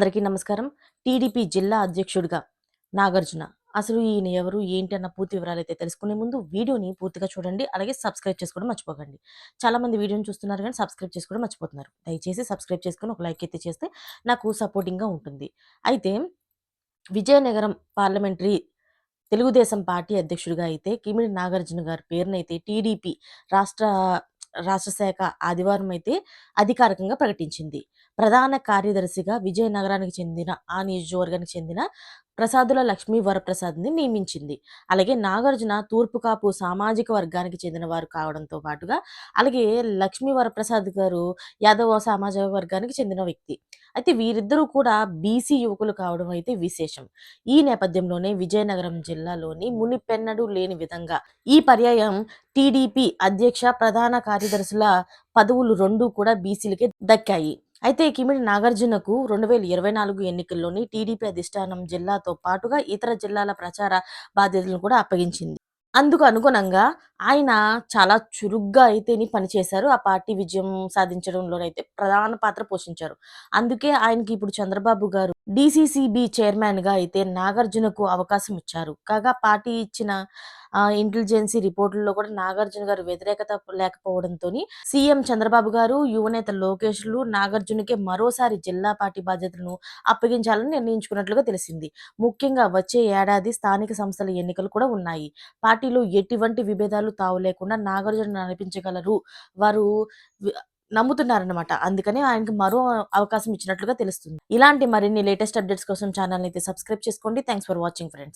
అందరికీ నమస్కారం. టీడీపీ జిల్లా అధ్యక్షుడిగా నాగార్జున. అసలు ఈయన ఎవరు? ఏంటి? అన్న పూర్తి వివరాలైతే తెలుసుకునే ముందు వీడియోని పూర్తిగా చూడండి. అలాగే సబ్స్క్రైబ్ చేసుకోవడం మర్చిపోకండి. చాలామంది వీడియోని చూస్తున్నారు గానీ సబ్స్క్రైబ్ చేసుకోవడం మర్చిపోతున్నారు. దయచేసి సబ్స్క్రైబ్ చేసుకొని ఒక లైక్ అయితే చేస్తే నాకు సపోర్టింగ్‌గా ఉంటుంది. అయితే విజయనగరం పార్లమెంటరీ తెలుగుదేశం పార్టీ అధ్యక్షుడిగా అయితే కిమిడి నాగార్జున గారి పేరునైతే టీడీపీ రాష్ట్ర రాష్ట్ర శాఖ ఆదివారం అయితే అధికారికంగా ప్రకటించింది. ప్రధాన కార్యదర్శిగా విజయనగరానికి చెందిన ఆ నియోజకవర్గానికి చెందిన ప్రసాదుల లక్ష్మీ వరప్రసాద్‌ని నియమించింది. అలాగే నాగార్జున తూర్పు కాపు సామాజిక వర్గానికి చెందిన వారు కావడంతో పాటుగా, అలాగే లక్ష్మీ వరప్రసాద్ గారు యాదవ సామాజిక వర్గానికి చెందిన వ్యక్తి. అయితే వీరిద్దరూ కూడా బీసీ యువకులు కావడం అయితే విశేషం. ఈ నేపథ్యంలోనే విజయనగరం జిల్లాలోని మునిపెన్నడూ లేని విధంగా ఈ పర్యాయం టీడీపీ అధ్యక్ష, ప్రధాన కార్యదర్శుల పదవులు 2 కూడా బీసీలకే దక్కాయి. అయితే కిమిడి నాగార్జునకు 2024 ఎన్నికల్లోని టీడీపీ అధిష్టానం జిల్లాతో పాటుగా ఇతర జిల్లాల ప్రచార బాధ్యతలను కూడా అప్పగించింది. అందుకు అనుగుణంగా ఆయన చాలా చురుగ్గా అయితేని పనిచేశారు. ఆ పార్టీ విజయం సాధించడంలోనైతే ప్రధాన పాత్ర పోషించారు. అందుకే ఆయనకి ఇప్పుడు చంద్రబాబు గారు డీసీసీబీ చైర్మన్‌గా అయితే నాగార్జునకు అవకాశం ఇచ్చారు. కాగా పార్టీ ఇచ్చిన ఇంటెలిజెన్సీ రిపోర్టుల్లో కూడా నాగార్జున గారు వ్యతిరేకత లేకపోవడంతోని సీఎం చంద్రబాబు గారు, యువనేత లోకేష్‌లు నాగార్జునకే మరోసారి జిల్లా పార్టీ బాధ్యతలను అప్పగించాలని నిర్ణయించుకున్నట్లుగా తెలిసింది. ముఖ్యంగా వచ్చే ఏడాది స్థానిక సంస్థల ఎన్నికలు కూడా ఉన్నాయి. పార్టీలో ఎటువంటి విభేదాలు తావు లేకుండా నాగార్జున నడిపించగలరు. వారు వి నమ్ముతున్నారనమాట. అందుకని ఆయనకి మరో అవకాశం ఇచ్చినట్లుగా తెలుస్తుంది. ఇలాంటి మరిన్ని లేటెస్ట్ అప్డేట్స్ కోసం ఛానెల్‌ని అయితే సబ్స్క్రైబ్ చేసుకోండి. Thanks for watching friends.